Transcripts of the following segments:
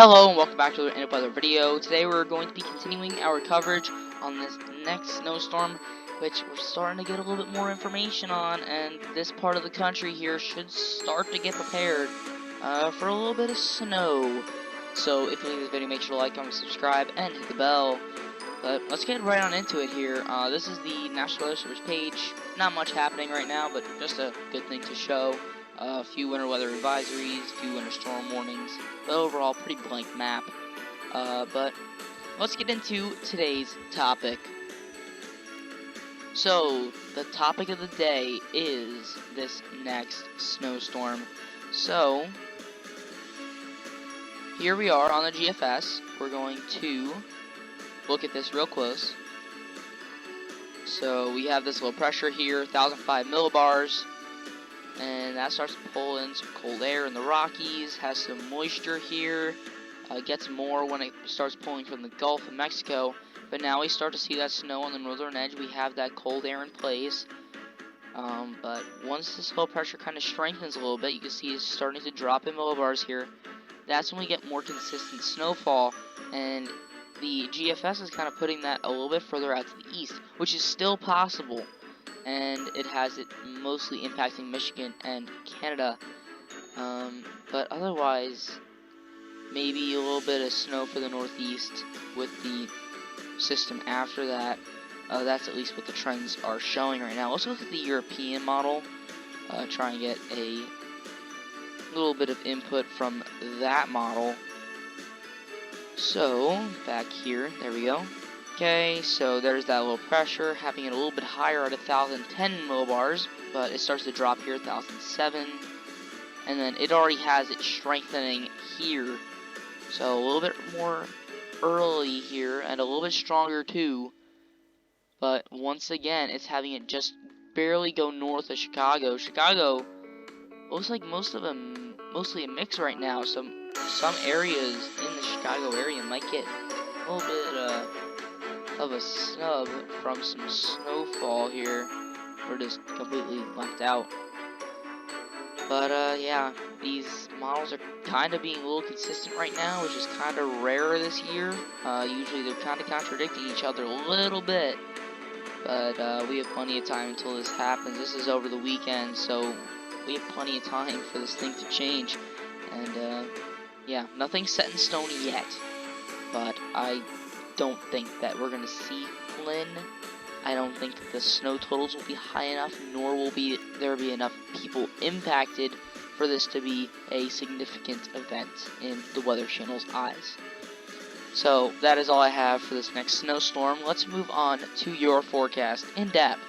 Hello and welcome back to another video. Today we're going to be continuing our coverage on this next snowstorm, which we're starting to get a little bit more information on, and this part of the country here should start to get prepared for a little bit of snow. So if you like this video, make sure to like, comment, subscribe, and hit the bell. But let's get right on into it here. This is the National Weather Service page. Not much happening right now, but just a good thing to show. A few winter weather advisories, a few winter storm warnings, but overall pretty blank map. But let's get into today's topic. So the topic of the day is this next snowstorm. So here we are on the GFS. We're going to look at this real close. So we have this low pressure here, 1,005 millibars. And that starts to pull in some cold air in the Rockies, has some moisture here, gets more when it starts pulling from the Gulf of Mexico, but now we start to see that snow on the northern edge. We have that cold air in place, but once this low pressure kind of strengthens a little bit, you can see it's starting to drop in millibars here. That's when we get more consistent snowfall, and the GFS is kind of putting that a little bit further out to the east, which is still possible. And it has it mostly impacting Michigan and Canada, but otherwise maybe a little bit of snow for the northeast with the system after that. That's at least what the trends are showing right now. Let's look at the European model, try and get a little bit of input from that model. So back here, there we go. Okay, so there's that low pressure, having it a little bit higher at 1,010 millibars, but it starts to drop here at 1,007, and then it already has it strengthening here, so a little bit more early here, and a little bit stronger too, but once again, it's having it just barely go north of Chicago. Chicago looks like mostly a mix right now, so some areas in the Chicago area might get a little bit, of a snub from some snowfall here. We're just completely left out. But yeah, these models are kind of being a little consistent right now, which is kind of rare this year. Usually they're kind of contradicting each other a little bit. But we have plenty of time until this happens. This is over the weekend, so we have plenty of time for this thing to change. And yeah, nothing's set in stone yet. But I don't think that we're going to see Flynn. I don't think that the snow totals will be high enough, nor will there be enough people impacted for this to be a significant event in the Weather Channel's eyes. So that is all I have for this next snowstorm. Let's move on to your forecast in depth.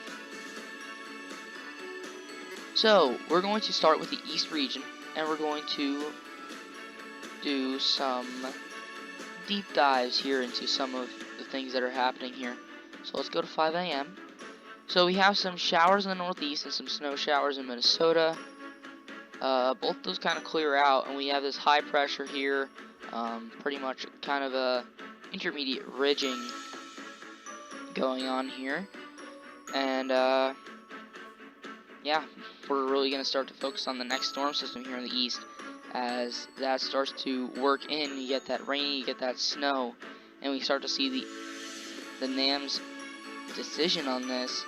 So we're going to start with the East region, and we're going to do some deep dives here into some of the things that are happening here. So let's go to 5 a.m. So we have some showers in the northeast and some snow showers in Minnesota. Both those kind of clear out, and we have this high pressure here, pretty much kind of a intermediate ridging going on here. And yeah, we're really going to start to focus on the next storm system here in the east. As that starts to work in, you get that rain, you get that snow, and we start to see the NAM's decision on this.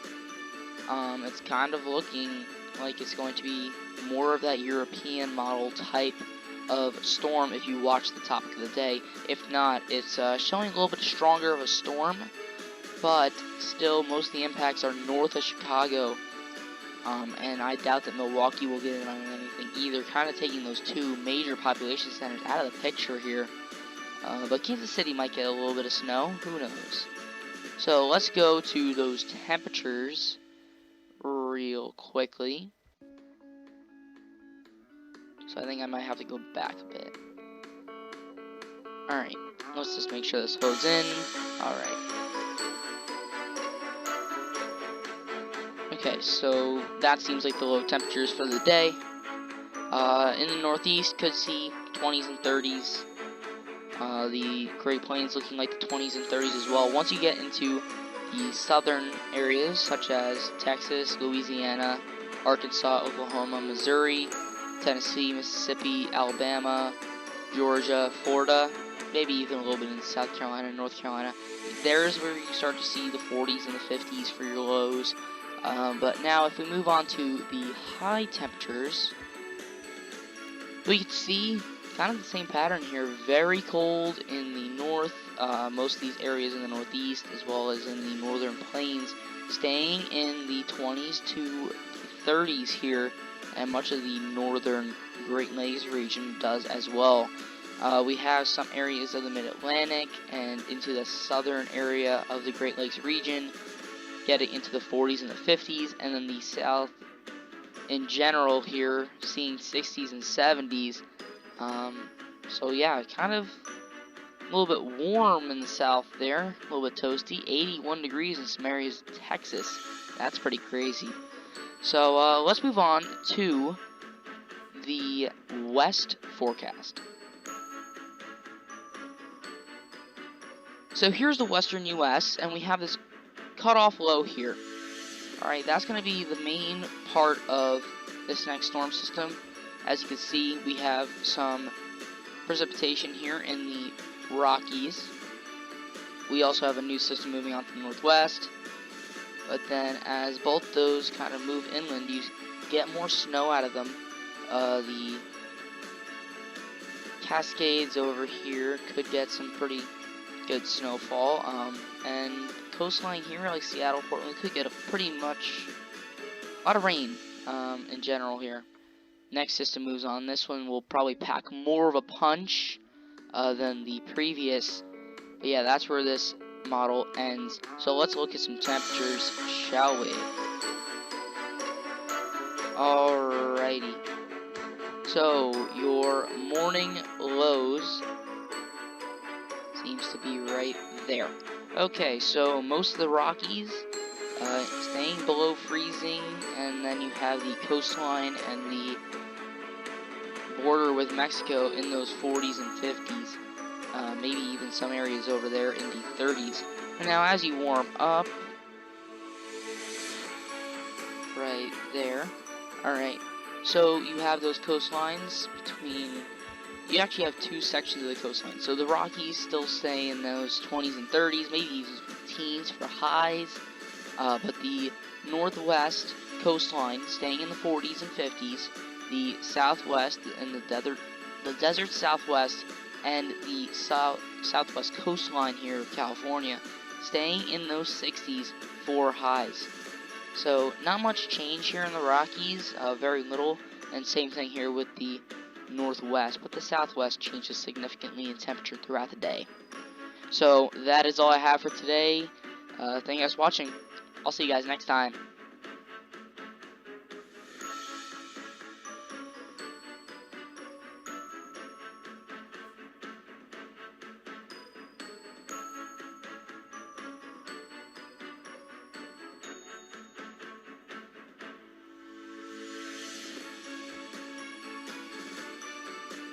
It's kind of looking like it's going to be more of that European model type of storm if you watch the topic of the day. If not, it's showing a little bit stronger of a storm, but still most of the impacts are north of Chicago. And I doubt that Milwaukee will get in on anything either, kind of taking those two major population centers out of the picture here. But Kansas City might get a little bit of snow, who knows. So let's go to those temperatures real quickly. So I think I might have to go back a bit. Alright, let's just make sure this loads in. Alright. Okay, so that seems like the low temperatures for the day. In the northeast, could see 20s and 30s. The Great Plains looking like the 20s and 30s as well. Once you get into the southern areas, such as Texas, Louisiana, Arkansas, Oklahoma, Missouri, Tennessee, Mississippi, Alabama, Georgia, Florida, maybe even a little bit in South Carolina and North Carolina. There's where you start to see the 40s and the 50s for your lows. But now if we move on to the high temperatures, we can see kind of the same pattern here. Very cold in the north, most of these areas in the northeast, as well as in the northern plains, staying in the 20s to 30s here, and much of the northern Great Lakes region does as well. We have some areas of the mid-Atlantic and into the southern area of the Great Lakes region getting into the 40s and the 50s, and then the south in general here seeing 60s and 70s. So yeah, kind of a little bit warm in the south there, a little bit toasty. 81 degrees in some areas of Texas. That's pretty crazy. So let's move on to the west forecast. So here's the western U.S., and we have this cutoff low here. Alright, that's going to be the main part of this next storm system. As you can see, we have some precipitation here in the Rockies. We also have a new system moving on to the northwest. But then as both those kind of move inland, you get more snow out of them. The Cascades over here could get some pretty good snowfall. And coastline here, like Seattle, Portland, could get a lot of rain in general here. Next system moves on. This one will probably pack more of a punch than the previous. But yeah, that's where this model ends. So let's look at some temperatures, shall we? Alrighty. So your morning lows seems to be right there. Okay, so most of the Rockies staying below freezing, and then you have the coastline and the border with Mexico in those 40s and 50s. Maybe even some areas over there in the 30s. And now as you warm up, right there. Alright, so you have those coastlines between, you actually have two sections of the coastline. So the Rockies still stay in those 20s and 30s, maybe even teens for highs. But the northwest coastline staying in the 40s and 50s. The southwest and the desert southwest and the southwest coastline here of California staying in those 60s for highs. So not much change here in the Rockies, very little, and same thing here with the northwest, but the southwest changes significantly in temperature throughout the day. So that is all I have for today. Thank you guys for watching. I'll see you guys next time.